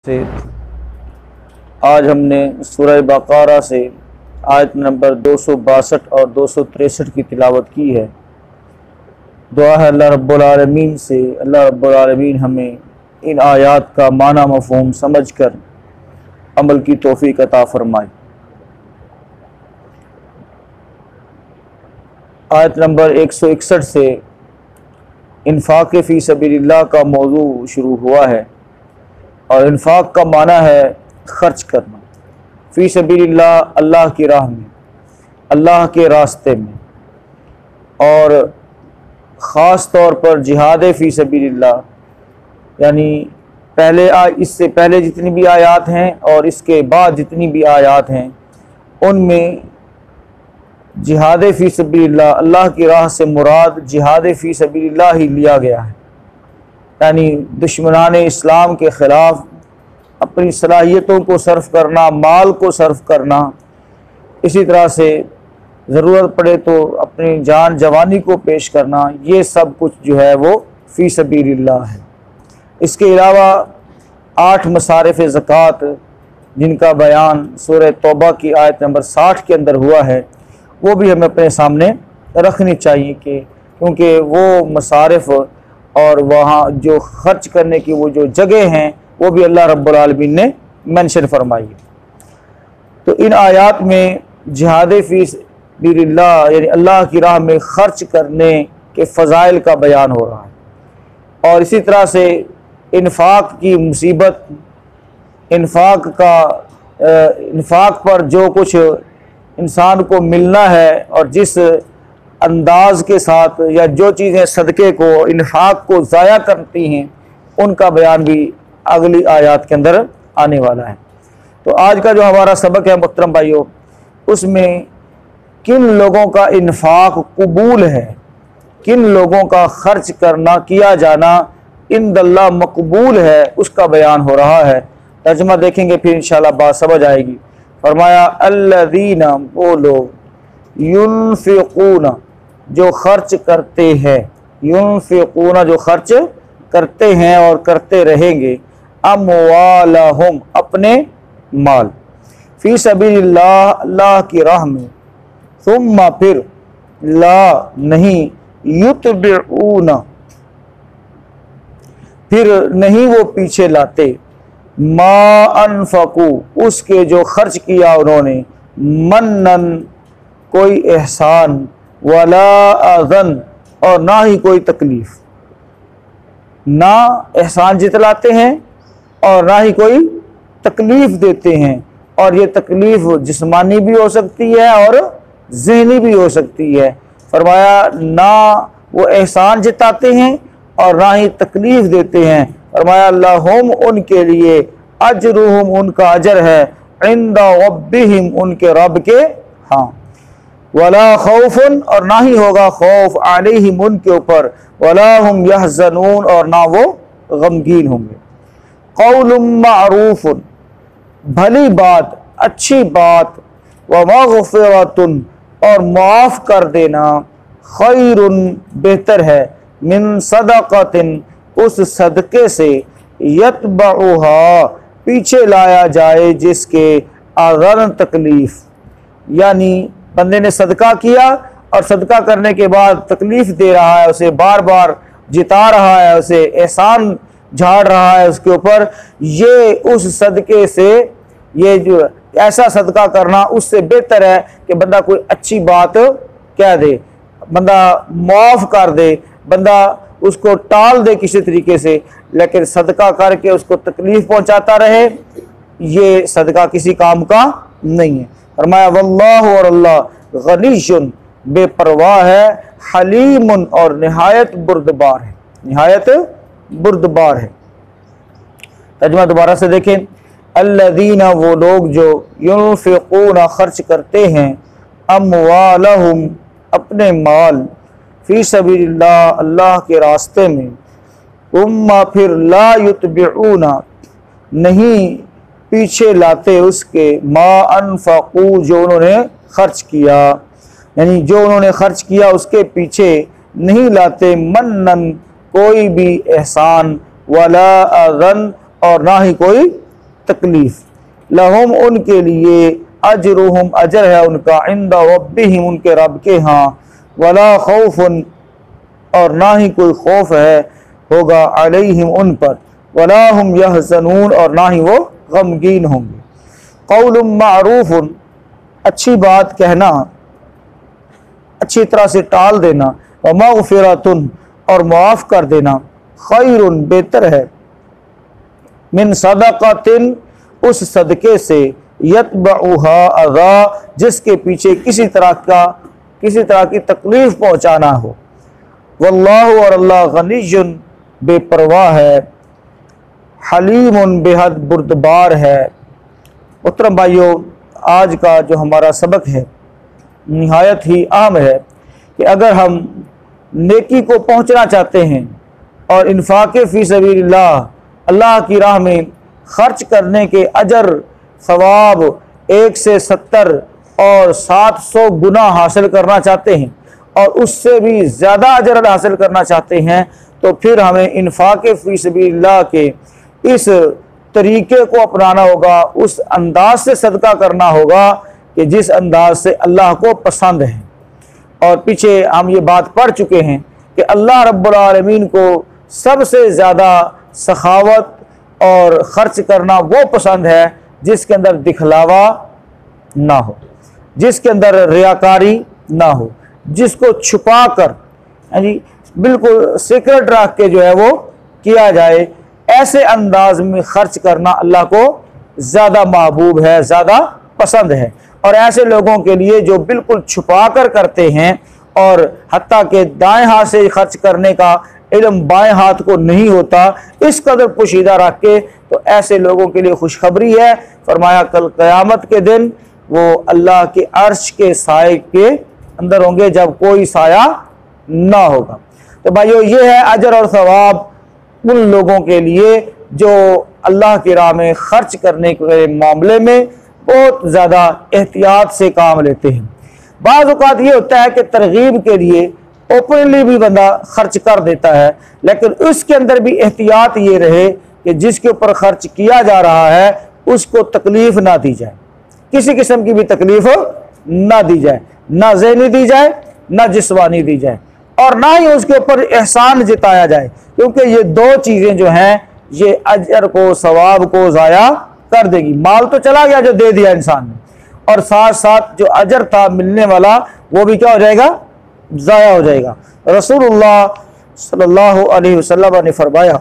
से आज हमने सूरह बक़रा से आयत नंबर 262 और 263 की तिलावत की है। दुआ है अल्लाह रब्बुल आलमीन से अल्लाह रब्बुल आलमीन हमें इन आयात का माना मफ़हूम समझ कर अमल की तौफ़ीक़ अता फ़रमाए। आयत नंबर 161 से इन्फ़ाक़ फ़ी सबीलिल्लाह का मौज़ू शुरू हुआ है और इन्फ़ाक़ का माना है ख़र्च करना। फ़ी सबीलिल्लाह अल्लाह की राह में, अल्लाह के रास्ते में, और ख़ास तौर पर जिहाद फ़ी सबीलिल्लाह, यानी इससे पहले जितनी भी आयात हैं और इसके बाद जितनी भी आयात हैं उनमें जिहाद फ़ी सबीलिल्लाह अल्लाह की राह से मुराद जिहाद फ़ी सबीलिल्लाह ही लिया गया है। यानी दुश्मनान इस्लाम के ख़िलाफ़ अपनी सलाहियतों को सर्फ़ करना, माल को सर्फ़ करना, इसी तरह से ज़रूरत पड़े तो अपनी जान जवानी को पेश करना, ये सब कुछ जो है वो फ़ी सबीलिल्लाह है। इसके अलावा 8 मसारिफ़ ज़कात जिनका बयान सूरह तौबा की आयत नंबर 60 के अंदर हुआ है, वो भी हमें अपने सामने रखनी चाहिए क्योंकि वो मसारिफ़ और वहाँ जो ख़र्च करने की वो जो जगह हैं वो भी अल्लाह रब्बुल आलमीन ने मेंशन फरमाई। तो इन आयात में जिहाद फ़ी सबीलिल्लाह यानी अल्लाह की राह में ख़र्च करने के फ़ज़ाइल का बयान हो रहा है और इसी तरह से इन्फ़ाक़ की मुसीबत, इन्फ़ाक़ पर जो कुछ इंसान को मिलना है और जिस अंदाज के साथ या जो चीज़ें सदक़े को, इन्फ़ाक़ को ज़ाया करती हैं, उनका बयान भी अगली आयत के अंदर आने वाला है। तो आज का जो हमारा सबक है मोहतरम भाइयों, उसमें किन लोगों का इन्फ़ाक़ कबूल है, किन लोगों का ख़र्च करना, किया जाना इंदल्लाह मकबूल है, उसका बयान हो रहा है। तर्जुमा देखेंगे फिर इंशाअल्लाह बात समझ आएगी। फरमाया अल्लज़ीना, वो लोग युनफ़िक़ूना जो खर्च करते हैं, युनफ़िक़ूना जो खर्च करते हैं और करते रहेंगे, अमवालहुम अपने माल, फ़ी सबीलिल्लाह अल्लाह की राह में, सुम्मा फिर ला नहीं, युतबिऊना फिर नहीं वो पीछे लाते, मा अनफ़क़ू उसके जो खर्च किया उन्होंने, मन्नन कोई एहसान, वला अज़न और ना ही कोई तकलीफ़, ना एहसान जितलाते हैं और ना ही कोई तकलीफ़ देते हैं। और ये तकलीफ़ जिस्मानी भी हो सकती है और ज़हनी भी हो सकती है। फरमाया ना वो एहसान जताते हैं और ना ही तकलीफ़ देते हैं। फरमाया लहुम उनके लिए, अजरुहुम उनका अजर है, इंदा रब्बिहिम उनके रब के हाँ, वला खौफुन और ना ही होगा खौफ, अलैहिम उनके ऊपर, वला हुम यहज़नून और ना वो गमगीन होंगे। क़ौलुम मारूफ़ुन भली बात, अच्छी बात, व मग़फ़िरतुन और माफ़ कर देना, खैरुन बेहतर है, मिन सदक़तिन उस सदक़े से, यतबउहा पीछे लाया जाए जिसके, अज़न तकलीफ़, यानी बंदे ने सदका किया और सदका करने के बाद तकलीफ़ दे रहा है, उसे बार बार जिता रहा है, उसे एहसान झाड़ रहा है उसके ऊपर, ये उस सदके से, ये जो ऐसा सदका करना उससे बेहतर है कि बंदा कोई अच्छी बात कह दे, बंदा माफ़ कर दे, बंदा उसको टाल दे किसी तरीके से, लेकिन सदका करके उसको तकलीफ़ पहुँचाता रहे, ये सदका किसी काम का नहीं है। फरमाया वल्लाहु और अल्लाह गनीयुन बेपरवाह है, हलीमुन और निहायत बुर्दबार है, निहायत बुर्दबार है। तर्जुमा दोबारा से देखें, अल्लज़ीना वो लोग जो युनफ़िक़ूना खर्च करते हैं, अमवालहुम अपने माल, फ़ी सबीलिल्लाह अल्लाह के रास्ते में, उम्मा फिर ला युतबिऊना नहीं पीछे लाते उसके, मा अनफ़क़ू जो उन्होंने खर्च किया, यानी जो उन्होंने खर्च किया उसके पीछे नहीं लाते, मन्नन कोई भी एहसान, वला अज़न और ना ही कोई तकलीफ़। लहुम उनके लिए अजरुहुम अजर है उनका, इंदा रब्बिहिम उनके रब के यहाँ, वला खौफुन और ना ही कोई खौफ है होगा, अलैहिम उन पर, वला हुम यहज़नून और ना ही वो गमगीन होंगे। क़ौलुम मारूफ़ुन अच्छी बात कहना, अच्छी तरह से टाल देना, व मग़फ़िरतुन और माफ़ कर देना, खैरुन बेहतर है, मिन सदक़तिन उस सदक़े से, यतबउहा अज़ा जिसके पीछे किसी तरह की तकलीफ़ पहुँचाना हो। वल्लाहु और अल्लाह गनियुन बेपरवाह है, हलीमुन बेहद बुर्दबार है। मोहतरम भाइयों, आज का जो हमारा सबक है निहायत ही अहम है कि अगर हम नेकी को पहुंचना चाहते हैं और इन्फाक़े फ़ी सबीलिल्लाह अल्लाह की राह में ख़र्च करने के अजर सवाब 1 से 70 और 700 गुना हासिल करना चाहते हैं और उससे भी ज़्यादा अजर हासिल करना चाहते हैं, तो फिर हमें इन्फाक़े फ़ी सबीलिल्लाह के इस तरीके को अपनाना होगा, उस अंदाज से सदका करना होगा कि जिस अंदाज से अल्लाह को पसंद है। और पीछे हम ये बात पढ़ चुके हैं कि अल्लाह रब्बुल आलमीन को सबसे ज़्यादा सखावत और ख़र्च करना वो पसंद है जिसके अंदर दिखलावा ना हो, जिसके अंदर रियाकारी ना हो, जिसको छुपा कर यानी बिल्कुल सीक्रेट रख के जो है वो किया जाए। ऐसे अंदाज में खर्च करना अल्लाह को ज़्यादा महबूब है, ज़्यादा पसंद है। और ऐसे लोगों के लिए जो बिल्कुल छुपा कर करते हैं और हत्ता के दाएं हाथ से खर्च करने का इल्म बाएं हाथ को नहीं होता, इस कदर पोशीदा रख के, तो ऐसे लोगों के लिए खुशखबरी है। फरमाया कल क़यामत के दिन वो अल्लाह के अर्श के साए के अंदर होंगे जब कोई साया ना होगा। तो भाइयों, ये है अजर और सवाब उन लोगों के लिए जो अल्लाह की राह में खर्च करने के मामले में बहुत ज़्यादा एहतियात से काम लेते हैं। बाज़ औक़ात ये होता है कि तरगीब के लिए ओपनली भी बंदा खर्च कर देता है, लेकिन उसके अंदर भी एहतियात ये रहे कि जिसके ऊपर खर्च किया जा रहा है उसको तकलीफ़ ना दी जाए, किसी किस्म की भी तकलीफ़ ना दी जाए, ना ज़हनी दी जाए, ना जिस्मानी दी जाए, और ना ही उसके ऊपर एहसान जताया जाए, क्योंकि ये दो चीज़ें जो हैं ये अजर को सवाब को ज़ाया कर देगी। माल तो चला गया जो दे दिया इंसान ने, और साथ साथ जो अजर था मिलने वाला वो भी क्या हो जाएगा, ज़ाया हो जाएगा। रसूलुल्लाह सल्लल्लाहु अलैहि वसल्लम ने फरमाया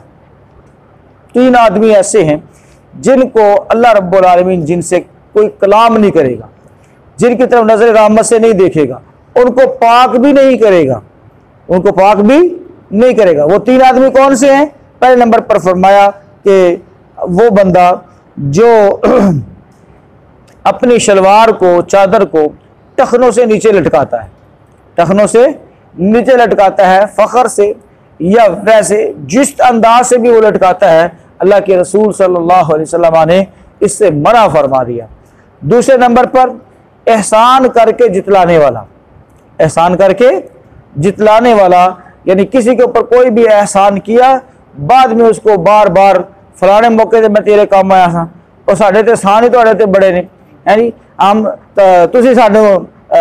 3 आदमी ऐसे हैं जिनको अल्लाह रब्बुल आलमीन जिनसे कोई कलाम नहीं करेगा, जिनकी तरफ नज़र रहमत से नहीं देखेगा, उनको पाक भी नहीं करेगा, उनको पाक भी नहीं करेगा। वो 3 आदमी कौन से हैं? पहले नंबर पर फरमाया कि वो बंदा जो अपनी शलवार को, चादर को टखनों से नीचे लटकाता है, टखनों से नीचे लटकाता है फ़ख्र से या वैसे जिस अंदाज से भी वो लटकाता है, अल्लाह के रसूल सल्लल्लाहु अलैहि वसल्लम ने इससे मना फरमा दिया। दूसरे नंबर पर एहसान करके जितलाने वाला, एहसान करके जितलाने वाला, यानी किसी के ऊपर कोई भी एहसान किया, बाद में उसको बार बार फलाने मौके से मैं तेरे काम आया था और साढ़े ते एहसान ही तुहाडे ते बड़े ने, यानी हम तुसीं सानू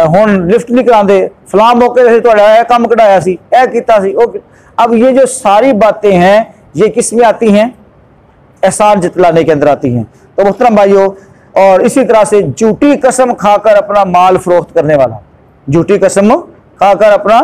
हुण लिफ्ट नहीं करांदे, फलां मौके से तुहाडा यह काम कढ़ाया सी, यह कीता सी, अब ये जो सारी बातें हैं ये किस में आती हैं? एहसान जितलाने के अंदर आती हैं। तो मुहतरम भाइयों, और इसी तरह से झूठी कसम खाकर अपना माल फरोख्त करने वाला, झूठी कसम खाकर अपना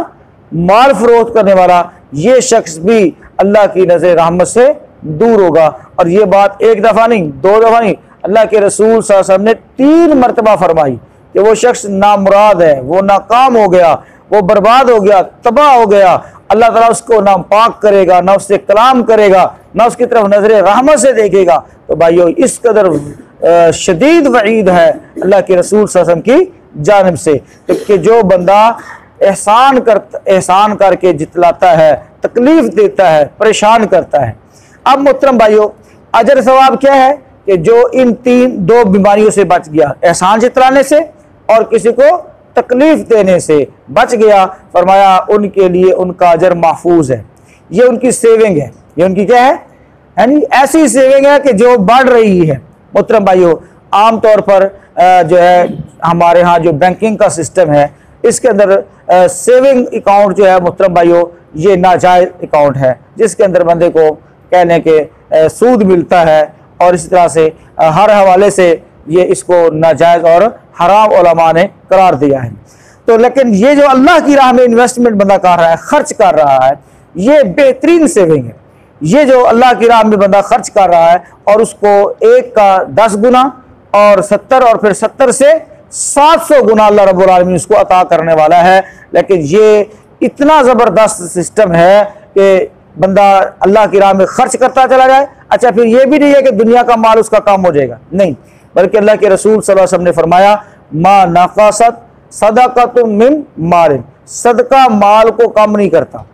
माल फरोख्त करने वाला, ये शख्स भी अल्लाह की नज़र रहमत से दूर होगा। और ये बात एक दफ़ा नहीं, 2 दफ़ा नहीं, अल्लाह के रसूल सल्लल्लाहु अलैहि वसल्लम ने 3 मरतबा फरमाई कि वो शख्स नामुराद है, वो नाकाम हो गया, वो बर्बाद हो गया, तबाह हो गया। अल्लाह ताला उसको ना पाक करेगा, ना उससे कलाम करेगा, ना उसकी तरफ नज़र रहमत से देखेगा। तो भाइयों, इस कदर शदीद वईद है अल्लाह के रसूल सल्लल्लाहु अलैहि वसल्लम की जानिब से कि जो बंदा एहसान करके जितलाता है, तकलीफ देता है, परेशान करता है। अब मोहतरम भाइयों, अजर सवाब क्या है कि जो इन 2 बीमारियों से बच गया, एहसान जितलाने से और किसी को तकलीफ देने से बच गया, फरमाया उनके लिए उनका अजर महफूज है। ये उनकी सेविंग है, ये उनकी क्या है, यानी ऐसी सेविंग है कि जो बढ़ रही है। मोहतरम भाइयों, आम तौर पर जो है हमारे यहाँ जो बैंकिंग का सिस्टम है, इसके अंदर सेविंग अकाउंट जो है मोहतरम भाइयों, ये नाजायज़ अकाउंट है, जिसके अंदर बंदे को कहने के सूद मिलता है, और इसी तरह से हर हवाले से ये इसको नाजायज़ और हराम उलमा ने करार दिया है। तो लेकिन ये जो अल्लाह की राह में इन्वेस्टमेंट बंदा कर रहा है, खर्च कर रहा है, ये बेहतरीन सेविंग है। ये जो अल्लाह की राह में बंदा खर्च कर रहा है और उसको 1 का 10 गुना और 70 और फिर 70 से 700 गुना अल्लाह रब्बुल आलमीन उसको अता करने वाला है। लेकिन ये इतना ज़बरदस्त सिस्टम है कि बंदा अल्लाह की राह में खर्च करता चला जाए। अच्छा, फिर ये भी नहीं है कि दुनिया का माल उसका कम हो जाएगा, नहीं, बल्कि अल्लाह के रसूल सल्लल्लाहु अलैहि वसल्लम ने फरमाया, मा नक़सत सदक़तुम मिन माल, सदका माल को कम नहीं करता।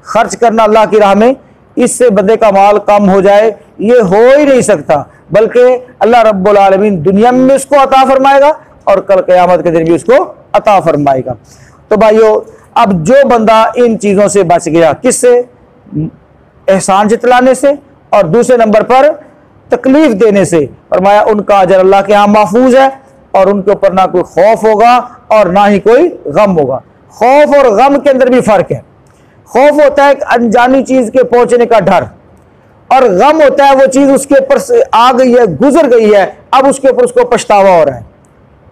खर्च करना अल्लाह की राह में, इससे बंदे का माल कम हो जाए ये हो ही नहीं सकता, बल्कि अल्लाह रब्बुल आलमीन दुनिया में उसको अता फरमाएगा और कल क़यामत के दिन भी उसको अता फरमाएगा। तो भाइयों, अब जो बंदा इन चीज़ों से बच गया, किससे? एहसान जतलाने से और दूसरे नंबर पर तकलीफ देने से, फरमाया उनका अजर अल्लाह के यहाँ महफूज है और उनके ऊपर ना कोई खौफ होगा और ना ही कोई गम होगा। खौफ और गम के अंदर भी फ़र्क है। खौफ होता है एक अनजानी चीज़ के पहुंचने का डर, और गम होता है वो चीज़ उसके ऊपर से आ गई है, गुजर गई है, अब उसके ऊपर उसको पछतावा हो रहा है।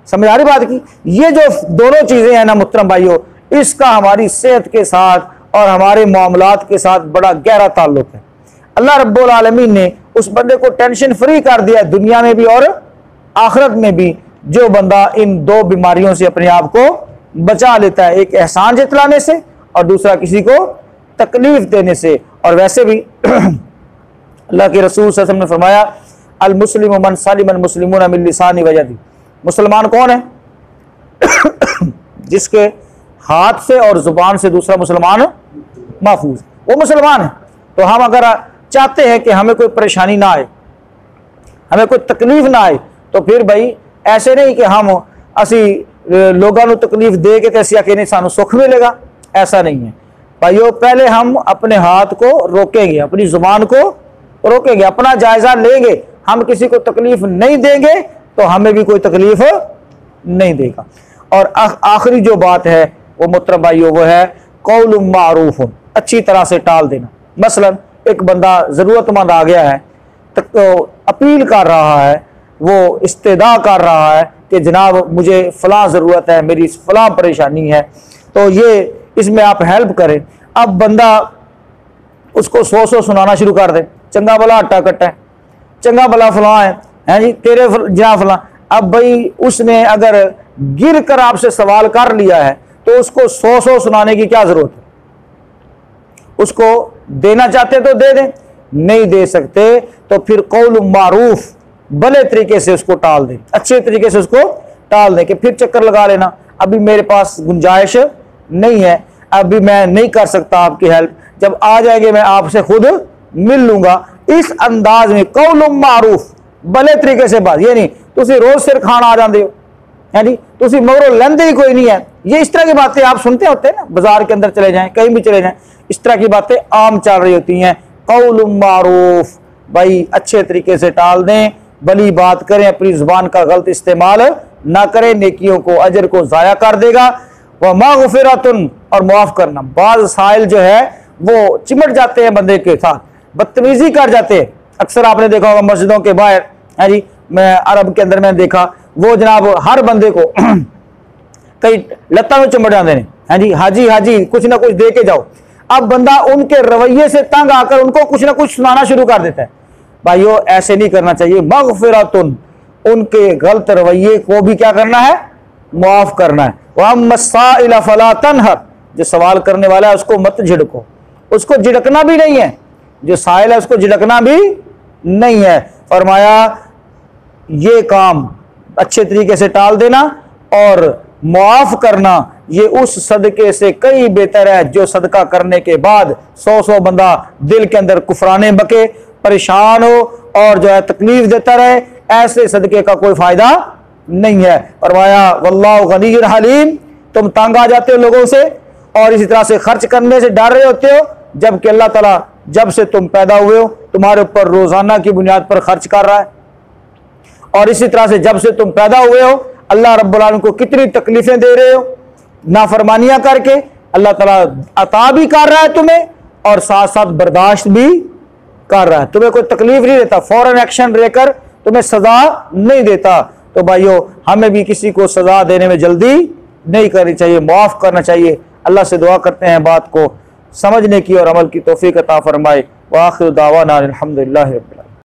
समझ आ रही बात की? ये जो दोनों चीज़ें हैं ना मोहतरम भाइयों, इसका हमारी सेहत के साथ और हमारे मामलात के साथ बड़ा गहरा ताल्लुक है। अल्लाह रब्बुल आलमीन ने उस बंदे को टेंशन फ्री कर दिया है, दुनिया में भी और आखिरत में भी, जो बंदा इन 2 बीमारियों से अपने आप को बचा लेता है, एक एहसान जतलाने से और दूसरा किसी को तकलीफ देने से। और वैसे भी अल्लाह के रसूल सल्लल्लाहु अलैहि वसल्लम ने फरमाया, अल मुस्लिम मन सलिमल मुस्लिमून मिन लिसानी व यदी, मुसलमान कौन है? जिसके हाथ से और जुबान से दूसरा मुसलमान महफूज, वो मुसलमान है। तो हम अगर चाहते हैं कि हमें कोई परेशानी ना आए, हमें कोई तकलीफ ना आए, तो फिर भाई ऐसे नहीं कि हम असी लोगों को तकलीफ दे के तैसिया कि नहीं सानू सुख मिलेगा, ऐसा नहीं है भाइयों। पहले हम अपने हाथ को रोकेंगे, अपनी जुबान को रोकेंगे, अपना जायजा लेंगे, हम किसी को तकलीफ नहीं देंगे तो हमें भी कोई तकलीफ नहीं देगा। और आखिरी जो बात है वो मोहतरम भाइयों, वो है कौल मारूफ, अच्छी तरह से टाल देना। मसलन एक बंदा ज़रूरतमंद आ गया है, तो अपील कर रहा है, वो इस्तेदा कर रहा है कि जनाब मुझे फ़लाँ ज़रूरत है, मेरी फ़लाँ परेशानी है, तो ये इसमें आप हेल्प करें। अब बंदा उसको 100 सुनाना शुरू कर दे, चंगा भला आटा कट्टा है, चंगा भला फलां है जी, तेरे जहाँ फलां। अब भाई उसने अगर गिर कर आपसे सवाल कर लिया है तो उसको 100 सुनाने की क्या ज़रूरत है? उसको देना चाहते तो दे दें, नहीं दे सकते तो फिर कौल मारूफ, भले तरीके से उसको टाल दें, अच्छे तरीके से उसको टाल दें कि फिर चक्कर लगा लेना, अभी मेरे पास गुंजाइश नहीं है, अभी मैं नहीं कर सकता आपकी हेल्प, जब आ जाएंगे मैं आपसे खुद मिल लूंगा। इस अंदाज में कौल मारूफ, भले तरीके से बात, ये नहीं तुसी रोज सिर खाना आ जाते हो, है जी, तुसी मगरों लेंदे ही कोई नहीं है। ये इस तरह की बातें आप सुनते होते हैं ना, बाजार के अंदर चले जाएं, कहीं भी चले जाएं, इस तरह की बातें आम चल रही होती हैं। कौल मारूफ, भाई अच्छे तरीके से टाल दें, भली बात करें, अपनी जुबान का गलत इस्तेमाल ना करें, नेकियों को अजर को ज़ाया कर देगा। वह मग़फ़िरतुन, और मुआफ़ करना। बाज़ साइल जो है वो चिमट जाते हैं बंदे के साथ, बदतमीजी कर जाते हैं। अक्सर आपने देखा होगा मस्जिदों के बाहर, है जी, मैं अरब के अंदर मैंने देखा, वो जनाब हर बंदे को कई लत्ता में चिमट जाते हैं, है जी, हाजी हाजी कुछ ना कुछ दे के जाओ। अब बंदा उनके रवैये से तंग आकर उनको कुछ ना कुछ सुनाना शुरू कर देता है। भाइयों ऐसे नहीं करना चाहिए। मग़फ़िरतुन, उनके गलत रवैये को भी क्या करना है? मुआफ़ करना है। वह मस्साइल फला तनहर, जो सवाल करने वाला है उसको मत झिड़को, उसको झिड़कना भी नहीं है, जो साइल है उसको झिड़कना भी नहीं है। फरमाया ये काम अच्छे तरीके से टाल देना और मुआफ़ करना, ये उस सदके से कई बेहतर है जो सदका करने के बाद 100 बंदा दिल के अंदर कुफराने बके, परेशान हो और जो है तकलीफ देता रहे। ऐसे सदके का कोई फायदा नहीं है। फरमाया वल्लाहु गनीयुन हलीम, तुम तंग आ जाते हो लोगों से और इसी तरह से खर्च करने से डर रहे होते हो, जबकि अल्लाह ताला जब से तुम पैदा हुए हो तुम्हारे ऊपर रोजाना की बुनियाद पर खर्च कर रहा है। और इसी तरह से जब से तुम पैदा हुए हो अल्लाह रब्बुल आलमीन को कितनी तकलीफें दे रहे हो नाफरमानियां करके। अल्लाह ताला अता भी कर रहा है तुम्हें और साथ साथ बर्दाश्त भी कर रहा है, तुम्हें कोई तकलीफ नहीं देता, फौरन एक्शन लेकर तुम्हें सजा नहीं देता। तो भाइयों हमें भी किसी को सजा देने में जल्दी नहीं करनी चाहिए, माफ करना चाहिए। अल्लाह से दुआ करते हैं बात को समझने की और अमल की तौफीक अता फरमाए। व आखिर दावाना अल्हम्दुलिल्लाह।